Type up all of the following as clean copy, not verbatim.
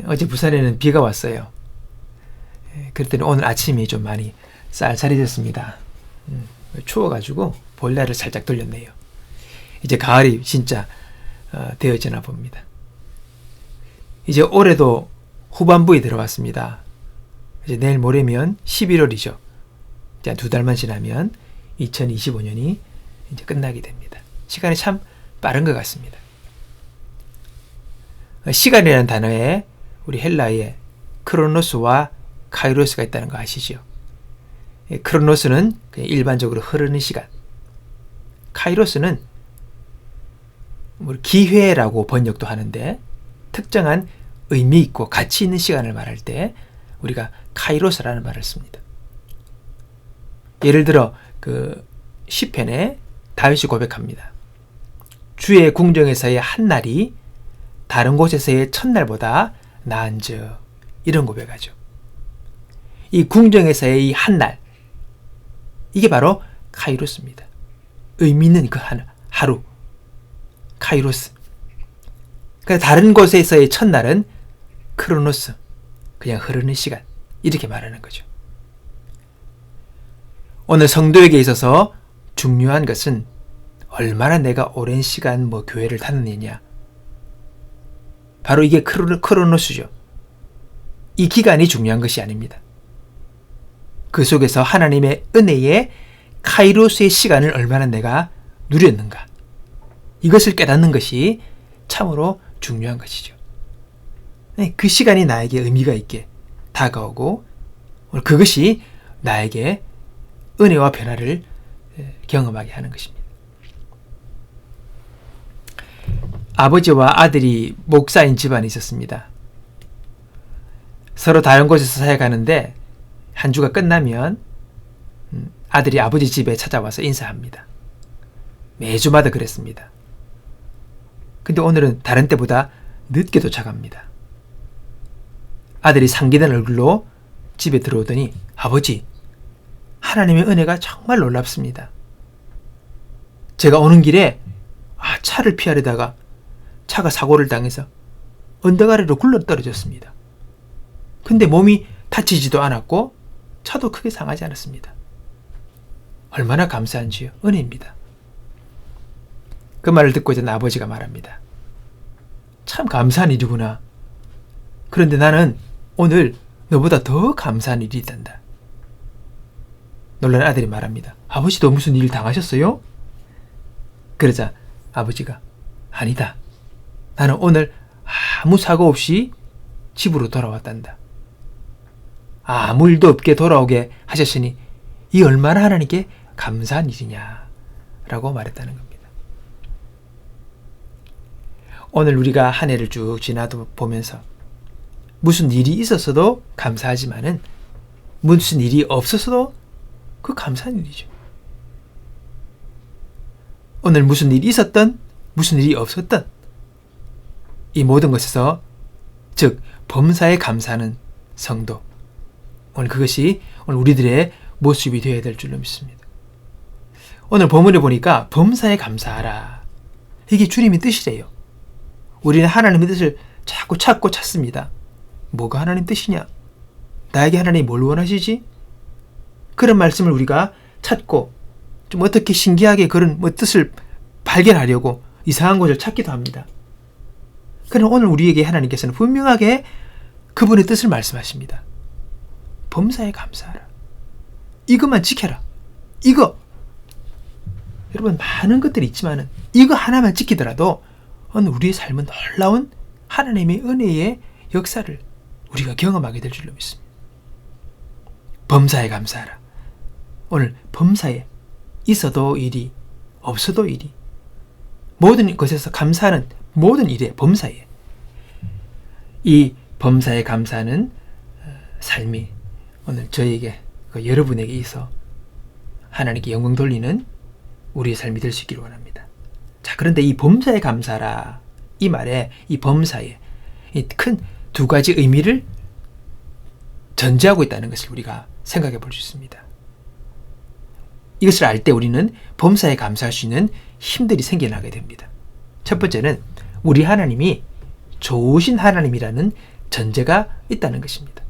어제 부산에는 비가 왔어요. 그랬더니 오늘 아침이 좀 많이 쌀쌀해졌습니다. 추워가지고 보일러를 살짝 돌렸네요. 이제 가을이 진짜 되어지나 봅니다. 이제 올해도 후반부에 들어왔습니다. 이제 내일 모레면 11월이죠. 이제 2달만 지나면 2025년이 이제 끝나게 됩니다. 시간이 참 빠른 것 같습니다. 시간이라는 단어에 우리 헬라어에 크로노스와 카이로스가 있다는 거 아시죠? 크로노스는 그냥 일반적으로 흐르는 시간, 카이로스는 기회라고 번역도 하는데 특정한 의미 있고 가치 있는 시간을 말할 때 우리가 카이로스라는 말을 씁니다. 예를 들어 그 시편에 다윗이 고백합니다. 주의 궁정에서의 한 날이 다른 곳에서의 첫날보다 나은즉, 이런 고백하죠. 이 궁정에서의 이 한 날, 이게 바로 카이로스입니다. 의미 있는 그 하루, 카이로스. 그러니까 다른 곳에서의 첫날은 크로노스, 그냥 흐르는 시간, 이렇게 말하는 거죠. 오늘 성도에게 있어서 중요한 것은 얼마나 내가 오랜 시간 교회를 다녔느냐, 바로 이게 크로노스죠. 이 기간이 중요한 것이 아닙니다. 그 속에서 하나님의 은혜의 카이로스의 시간을 얼마나 내가 누렸는가, 이것을 깨닫는 것이 참으로 중요한 것이죠. 그 시간이 나에게 의미가 있게 다가오고 그것이 나에게 은혜와 변화를 경험하게 하는 것입니다. 아버지와 아들이 목사인 집안이 있었습니다. 서로 다른 곳에서 사역하는데 한 주가 끝나면 아들이 아버지 집에 찾아와서 인사합니다. 매주마다 그랬습니다. 근데 오늘은 다른 때보다 늦게 도착합니다. 아들이 상기된 얼굴로 집에 들어오더니, 아버지, 하나님의 은혜가 정말 놀랍습니다. 제가 오는 길에 차를 피하려다가 차가 사고를 당해서 언덕 아래로 굴러 떨어졌습니다. 근데 몸이 다치지도 않았고 차도 크게 상하지 않았습니다. 얼마나 감사한지요. 은혜입니다. 그 말을 듣고 있던 아버지가 말합니다. 참 감사한 일이구나. 그런데 나는 오늘 너보다 더 감사한 일이 있단다. 놀란 아들이 말합니다. 아버지도 무슨 일 당하셨어요? 그러자 아버지가, 아니다. 나는 오늘 아무 사고 없이 집으로 돌아왔단다. 아무 일도 없게 돌아오게 하셨으니 이 얼마나 하나님께 감사한 일이냐 라고 말했다는 겁니다. 오늘 우리가 한 해를 쭉 지나도 보면서 무슨 일이 있었어도 감사하지만은 무슨 일이 없었어도 그 감사한 일이죠. 오늘 무슨 일이 있었던 무슨 일이 없었던 이 모든 것에서, 즉 범사에 감사하는 성도, 오늘 그것이 오늘 우리들의 모습이 되어야 될 줄로 믿습니다. 오늘 본문을 보니까 범사에 감사하라, 이게 주님의 뜻이래요. 우리는 하나님의 뜻을 자꾸 찾고 찾습니다. 뭐가 하나님 뜻이냐? 나에게 하나님이 뭘 원하시지? 그런 말씀을 우리가 찾고 좀 어떻게 신기하게 그런 뜻을 발견하려고 이상한 곳을 찾기도 합니다. 그러나 오늘 우리에게 하나님께서는 분명하게 그분의 뜻을 말씀하십니다. 범사에 감사하라. 이것만 지켜라. 이거. 여러분, 많은 것들이 있지만은 이거 하나만 지키더라도 오늘 우리의 삶은 놀라운 하나님의 은혜의 역사를 우리가 경험하게 될 줄로 믿습니다. 범사에 감사하라. 오늘 범사에 있어도 일이, 없어도 일이, 모든 것에서 감사하는 모든 일에 범사에, 이 범사에 감사하는 삶이 오늘 저에게, 여러분에게 있어 하나님께 영광 돌리는 우리의 삶이 될 수 있기를 원합니다. 자, 그런데 이 범사에 감사하라, 이 말에, 이 범사에 이 큰 두 가지 의미를 전제하고 있다는 것을 우리가 생각해 볼 수 있습니다. 이것을 알 때 우리는 범사에 감사할 수 있는 힘들이 생겨나게 됩니다. 첫 번째는 우리 하나님이 좋으신 하나님이라는 전제가 있다는 것입니다.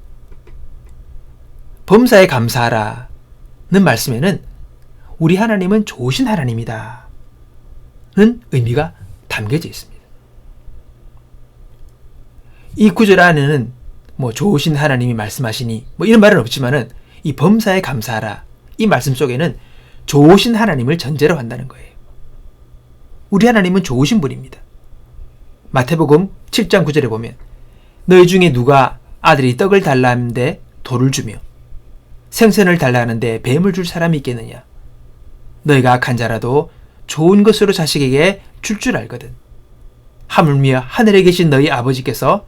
범사에 감사하라는 말씀에는 우리 하나님은 좋으신 하나님이다 는 의미가 담겨져 있습니다. 이 구절 안에는 좋으신 하나님이 말씀하시니 이런 말은 없지만은 이 범사에 감사하라 이 말씀 속에는 좋으신 하나님을 전제로 한다는 거예요. 우리 하나님은 좋으신 분입니다. 마태복음 7장 9절에 보면 너희 중에 누가 아들이 떡을 달라 하는데 돌을 주며 생선을 달라 하는데 뱀을 줄 사람이 있겠느냐. 너희가 악한 자라도 좋은 것으로 자식에게 줄 알거든. 하물며 하늘에 계신 너희 아버지께서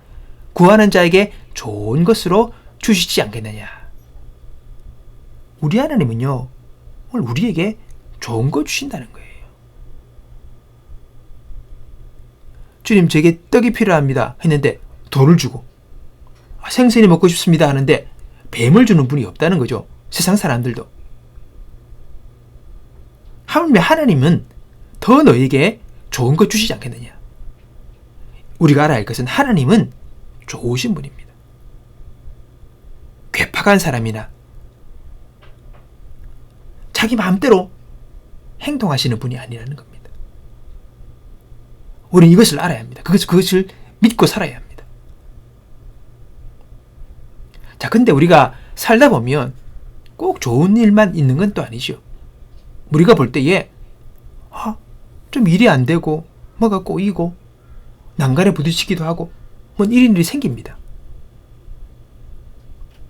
구하는 자에게 좋은 것으로 주시지 않겠느냐. 우리 하나님은요, 오늘 우리에게 좋은 거 주신다는 거예요. 주님, 제게 떡이 필요합니다 했는데 돌을 주고, 생선이 먹고 싶습니다 하는데 뱀을 주는 분이 없다는 거죠. 세상 사람들도. 하물며 하나님은 더 너에게 좋은 것 주시지 않겠느냐. 우리가 알아야 할 것은 하나님은 좋으신 분입니다. 괴팍한 사람이나 자기 마음대로 행동하시는 분이 아니라는 겁니다. 우리는 이것을 알아야 합니다. 그것을 믿고 살아야 합니다. 자, 근데 우리가 살다 보면 꼭 좋은 일만 있는 건 또 아니죠. 우리가 볼 때에 좀 일이 안 되고 뭐가 꼬이고 난간에 부딪히기도 하고 이런 일이 생깁니다.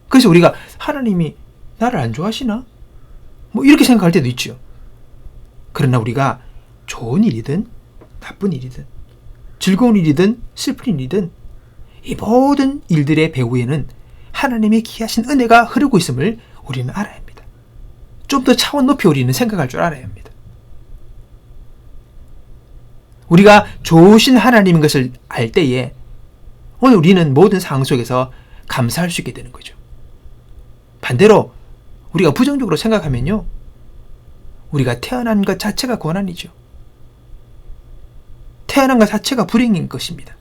그래서 우리가 하나님이 나를 안 좋아하시나? 이렇게 생각할 때도 있죠. 그러나 우리가 좋은 일이든 나쁜 일이든 즐거운 일이든 슬픈 일이든 이 모든 일들의 배후에는 하나님의 기이하신 은혜가 흐르고 있음을 우리는 알아야 합니다. 좀 더 차원 높이 우리는 생각할 줄 알아야 합니다. 우리가 좋으신 하나님인 것을 알 때에 오늘 우리는 모든 상황 속에서 감사할 수 있게 되는 거죠. 반대로 우리가 부정적으로 생각하면요, 우리가 태어난 것 자체가 고난이죠. 태어난 것 자체가 불행인 것입니다.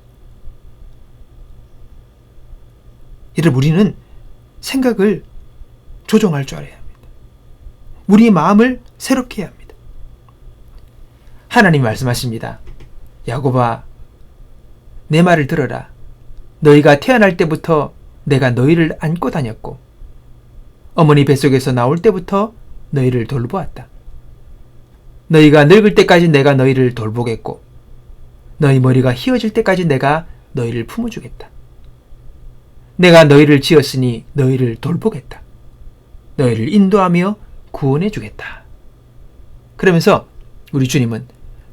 여러분, 우리는 생각을 조정할 줄 알아야 합니다. 우리의 마음을 새롭게 해야 합니다. 하나님 말씀하십니다. 야곱아, 내 말을 들어라. 너희가 태어날 때부터 내가 너희를 안고 다녔고 어머니 뱃속에서 나올 때부터 너희를 돌보았다. 너희가 늙을 때까지 내가 너희를 돌보겠고 너희 머리가 휘어질 때까지 내가 너희를 품어주겠다. 내가 너희를 지었으니 너희를 돌보겠다. 너희를 인도하며 구원해 주겠다. 그러면서 우리 주님은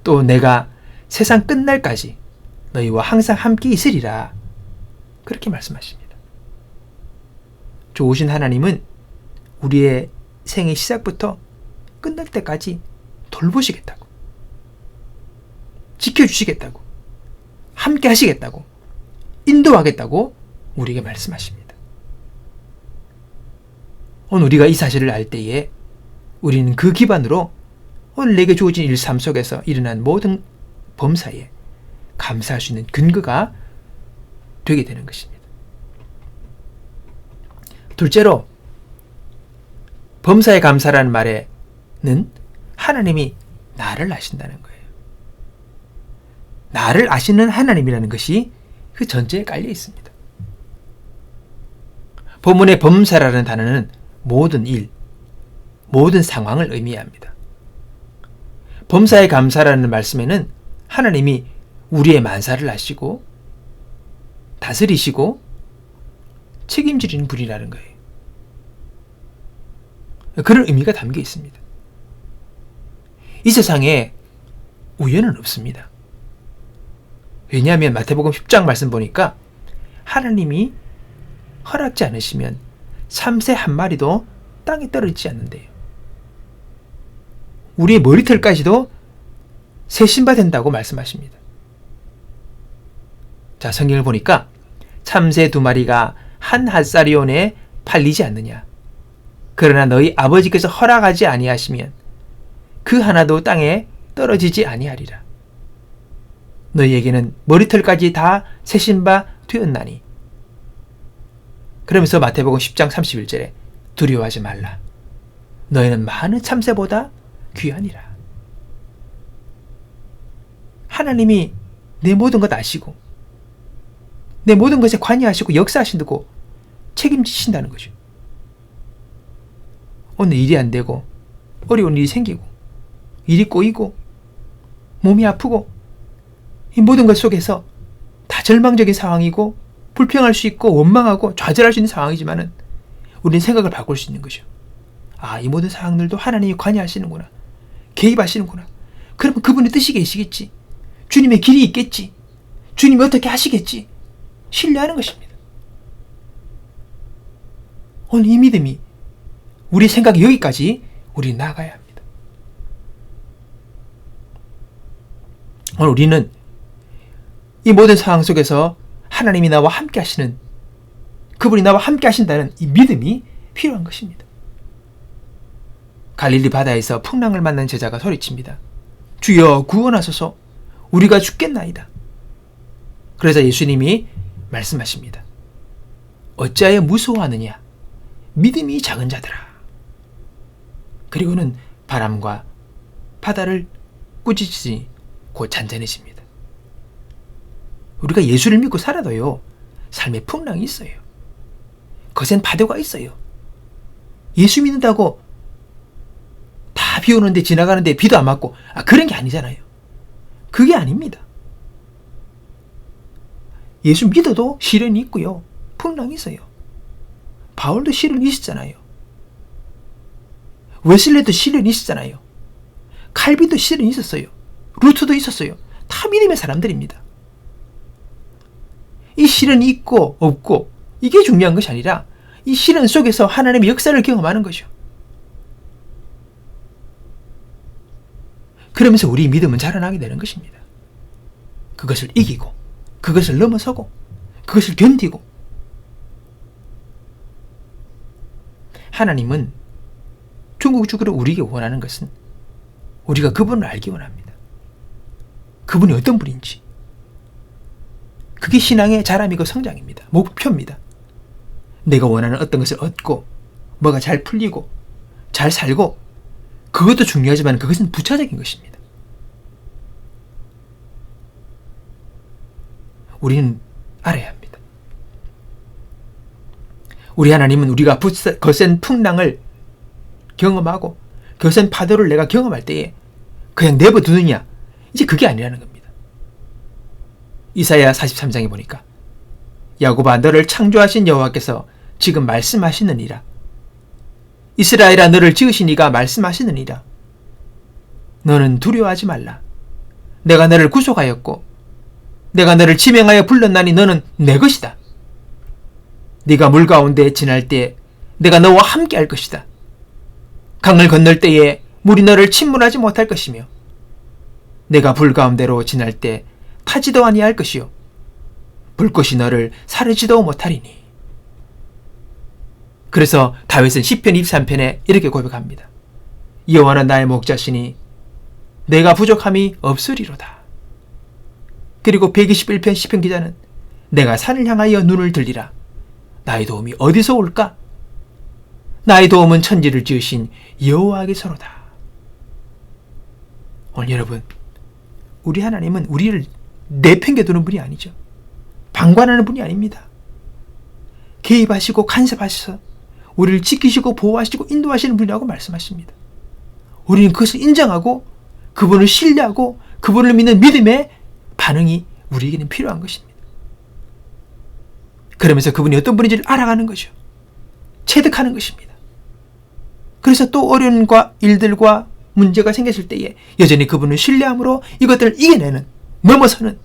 또 내가 세상 끝날까지 너희와 항상 함께 있으리라. 그렇게 말씀하십니다. 좋으신 하나님은 우리의 생의 시작부터 끝날 때까지 돌보시겠다고, 지켜주시겠다고, 함께 하시겠다고, 인도하겠다고 우리에게 말씀하십니다. 오늘 우리가 이 사실을 알 때에 우리는 그 기반으로 오늘 내게 주어진 일삶 속에서 일어난 모든 범사에 감사할 수 있는 근거가 되게 되는 것입니다. 둘째로, 범사에 감사라는 말에는 하나님이 나를 아신다는 거예요. 나를 아시는 하나님이라는 것이 그 전제에 깔려 있습니다. 본문의 범사라는 단어는 모든 일, 모든 상황을 의미합니다. 범사에 감사라는 말씀에는 하나님이 우리의 만사를 아시고 다스리시고 책임지는 분이라는 거예요. 그런 의미가 담겨 있습니다. 이 세상에 우연은 없습니다. 왜냐하면 마태복음 10장 말씀 보니까 하나님이 허락지 않으시면 참새 한 마리도 땅에 떨어지지 않는데요. 우리의 머리털까지도 세신바 된다고 말씀하십니다. 자, 성경을 보니까 참새 2마리가 한 핫사리온에 팔리지 않느냐. 그러나 너희 아버지께서 허락하지 아니하시면 그 하나도 땅에 떨어지지 아니하리라. 너희에게는 머리털까지 다 세신 바 되었나니 그러면서 마태복음 10장 31절에 두려워하지 말라. 너희는 많은 참새보다 귀하니라. 하나님이 내 모든 것 아시고 내 모든 것에 관여하시고 역사하신다고 책임지신다는 거죠. 오늘 일이 안 되고 어려운 일이 생기고 일이 꼬이고 몸이 아프고 이 모든 것 속에서 다 절망적인 상황이고 불평할 수 있고 원망하고 좌절할 수 있는 상황이지만은 우리는 생각을 바꿀 수 있는 거죠. 아, 이 모든 상황들도 하나님이 관여하시는구나. 개입하시는구나. 그러면 그분의 뜻이 계시겠지. 주님의 길이 있겠지. 주님이 어떻게 하시겠지. 신뢰하는 것입니다. 오늘 이 믿음이 우리 생각이 여기까지 우리 나가야 합니다. 오늘 우리는 이 모든 상황 속에서 하나님이 나와 함께 하시는, 그분이 나와 함께 하신다는 이 믿음이 필요한 것입니다. 갈릴리 바다에서 풍랑을 만난 제자가 소리칩니다. 주여 구원하소서, 우리가 죽겠나이다. 그러자 예수님이 말씀하십니다. 어찌하여 무서워하느냐, 믿음이 작은 자들아. 그리고는 바람과 바다를 꾸짖으니 곧 잔잔해집니다. 우리가 예수를 믿고 살아도요, 삶에 풍랑이 있어요. 거센 파도가 있어요. 예수 믿는다고 다 비 오는데 지나가는데 비도 안 맞고 그런 게 아니잖아요. 그게 아닙니다. 예수 믿어도 시련이 있고요, 풍랑이 있어요. 바울도 시련이 있었잖아요. 웨슬레도 시련이 있었잖아요. 칼빈도 시련이 있었어요. 루트도 있었어요. 다 믿음의 사람들입니다. 이 시련이 있고 없고 이게 중요한 것이 아니라 이 시련 속에서 하나님의 역사를 경험하는 거죠. 그러면서 우리 믿음은 자라나게 되는 것입니다. 그것을 이기고, 그것을 넘어서고, 그것을 견디고. 하나님은 궁극적으로 우리에게 원하는 것은 우리가 그분을 알기 원합니다. 그분이 어떤 분인지. 그게 신앙의 자람이고 성장입니다. 목표입니다. 내가 원하는 어떤 것을 얻고 뭐가 잘 풀리고 잘 살고, 그것도 중요하지만 그것은 부차적인 것입니다. 우리는 알아야 합니다. 우리 하나님은 우리가 거센 풍랑을 경험하고 거센 파도를 내가 경험할 때에 그냥 내버두느냐, 이제 그게 아니라는 겁니다. 이사야 43장에 보니까 야곱아, 너를 창조하신 여호와께서 지금 말씀하시느니라. 이스라엘아, 너를 지으신 이가 말씀하시느니라. 너는 두려워하지 말라. 내가 너를 구속하였고 내가 너를 지명하여 불렀나니 너는 내 것이다. 네가 물 가운데 지날 때 내가 너와 함께 할 것이다. 강을 건널 때에 물이 너를 침몰하지 못할 것이며 내가 불 가운데로 지날 때 타지도 아니할 것이요 불꽃이 너를 사르지도 못하리니. 그래서 다윗은 시편 23편에 이렇게 고백합니다. 여호와는 나의 목자시니 내가 부족함이 없으리로다. 그리고 121편 시편 기자는 내가 산을 향하여 눈을 들리라. 나의 도움이 어디서 올까? 나의 도움은 천지를 지으신 여호와께서로다. 오늘 여러분, 우리 하나님은 우리를 내팽개두는 분이 아니죠. 방관하는 분이 아닙니다. 개입하시고 간섭하셔서 우리를 지키시고 보호하시고 인도하시는 분이라고 말씀하십니다. 우리는 그것을 인정하고 그분을 신뢰하고 그분을 믿는 믿음의 반응이 우리에게는 필요한 것입니다. 그러면서 그분이 어떤 분인지를 알아가는 거죠. 체득하는 것입니다. 그래서 또 어려움과 일들과 문제가 생겼을 때에 여전히 그분을 신뢰함으로 이것들을 이겨내는, 넘어서는,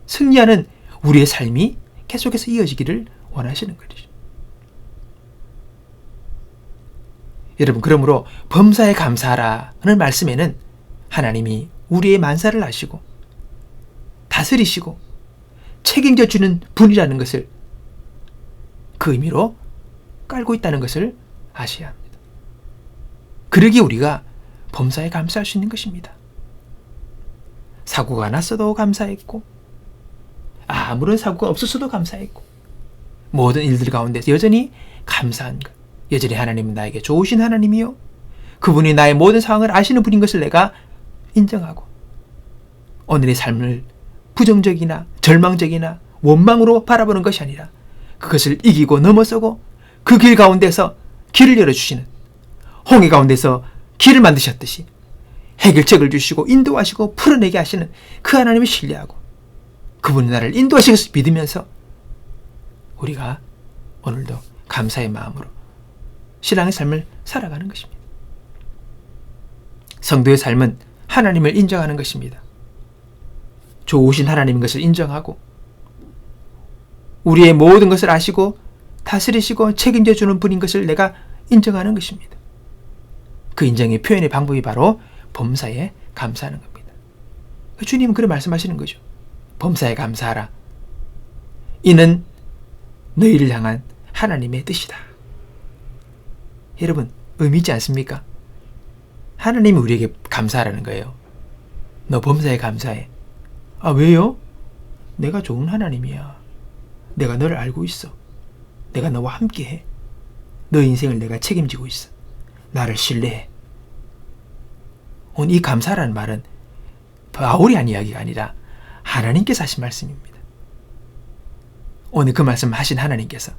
승리하는 우리의 삶이 계속해서 이어지기를 원하시는 거죠. 여러분, 그러므로 범사에 감사하라는 말씀에는 하나님이 우리의 만사를 아시고 다스리시고 책임져 주는 분이라는 것을 그 의미로 깔고 있다는 것을 아셔야 합니다. 그러기에 우리가 범사에 감사할 수 있는 것입니다. 사고가 났어도 감사했고 아무런 사고가 없었어도 감사했고 모든 일들 가운데서 여전히 감사한 것. 여전히 하나님은 나에게 좋으신 하나님이요, 그분이 나의 모든 상황을 아시는 분인 것을 내가 인정하고, 오늘의 삶을 부정적이나 절망적이나 원망으로 바라보는 것이 아니라 그것을 이기고 넘어서고 그 길 가운데서 길을 열어주시는, 홍해 가운데서 길을 만드셨듯이 해결책을 주시고 인도하시고 풀어내게 하시는 그 하나님을 신뢰하고 그분이 나를 인도하실 것을 믿으면서 우리가 오늘도 감사의 마음으로 신앙의 삶을 살아가는 것입니다. 성도의 삶은 하나님을 인정하는 것입니다. 좋으신 하나님인 것을 인정하고 우리의 모든 것을 아시고 다스리시고 책임져 주는 분인 것을 내가 인정하는 것입니다. 그 인정의 표현의 방법이 바로 범사에 감사하는 겁니다. 주님은 그렇게 말씀하시는 거죠. 범사에 감사하라. 이는 너희를 향한 하나님의 뜻이다. 여러분, 의미 있지 않습니까? 하나님이 우리에게 감사하라는 거예요. 너 범사에 감사해. 아, 왜요? 내가 좋은 하나님이야. 내가 너를 알고 있어. 내가 너와 함께해. 너 인생을 내가 책임지고 있어. 나를 신뢰해. 오늘 이 감사라는 말은 바울이 한 이야기가 아니라 하나님께서 하신 말씀입니다. 오늘 그 말씀 하신 하나님께서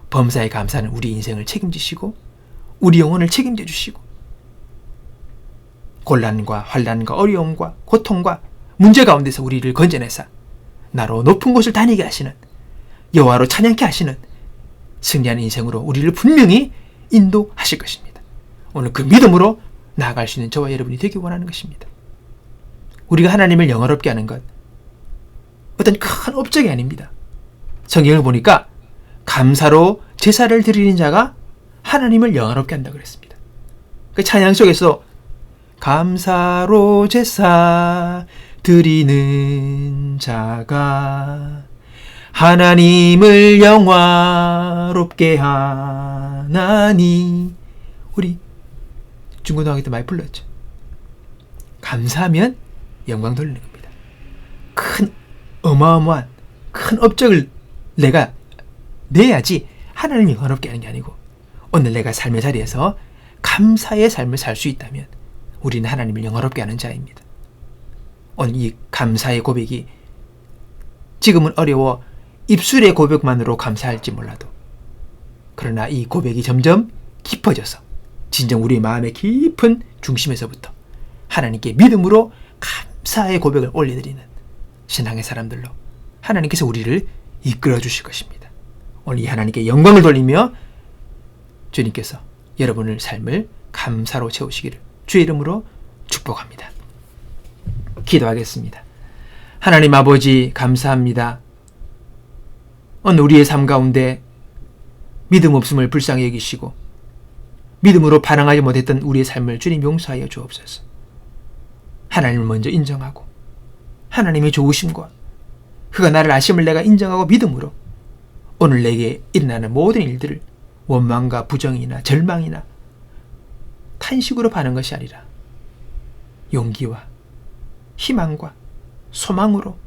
범사에 감사는 우리 인생을 책임지시고 우리 영혼을 책임져 주시고 곤란과 환난과 어려움과 고통과 문제 가운데서 우리를 건져내사 나로 높은 곳을 다니게 하시는, 여호와로 찬양케 하시는 승리하는 인생으로 우리를 분명히 인도하실 것입니다. 오늘 그 믿음으로 나아갈 수 있는 저와 여러분이 되기 원하는 것입니다. 우리가 하나님을 영화롭게 하는 것, 어떤 큰 업적이 아닙니다. 성경을 보니까 감사로 제사를 드리는 자가 하나님을 영화롭게 한다고 그랬습니다. 그 찬양 속에서 감사로 제사 드리는 자가 하나님을 영화롭게 하나니, 우리 중고등학교 때 많이 불렀죠. 감사하면 영광 돌리는 겁니다. 큰 어마어마한 큰 업적을 내가 내야지 하나님을 영화롭게 하는 게 아니고, 오늘 내가 삶의 자리에서 감사의 삶을 살 수 있다면 우리는 하나님을 영화롭게 하는 자입니다. 오늘 이 감사의 고백이 지금은 어려워 입술의 고백만으로 감사할지 몰라도, 그러나 이 고백이 점점 깊어져서 진정 우리의 마음의 깊은 중심에서부터 하나님께 믿음으로 감사의 고백을 올려드리는 신앙의 사람들로 하나님께서 우리를 이끌어 주실 것입니다. 오늘 이 하나님께 영광을 돌리며 주님께서 여러분의 삶을 감사로 채우시기를 주의 이름으로 축복합니다. 기도하겠습니다. 하나님 아버지, 감사합니다. 오늘 우리의 삶 가운데 믿음 없음을 불쌍히 여기시고 믿음으로 반응하지 못했던 우리의 삶을 주님 용서하여 주옵소서. 하나님을 먼저 인정하고 하나님의 좋으심과 그가 나를 아심을 내가 인정하고 믿음으로 오늘 내게 일어나는 모든 일들을 원망과 부정이나 절망이나 탄식으로 반응한 것이 아니라 용기와 희망과 소망으로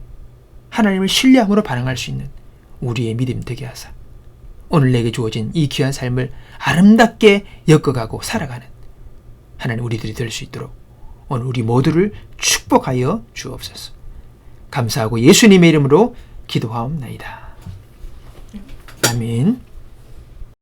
하나님을 신뢰함으로 반응할 수 있는 우리의 믿음 되게 하사 오늘 내게 주어진 이 귀한 삶을 아름답게 엮어가고 살아가는 하나님 우리들이 될 수 있도록 오늘 우리 모두를 축복하여 주옵소서. 감사하고 예수님의 이름으로 기도하옵나이다. 아멘.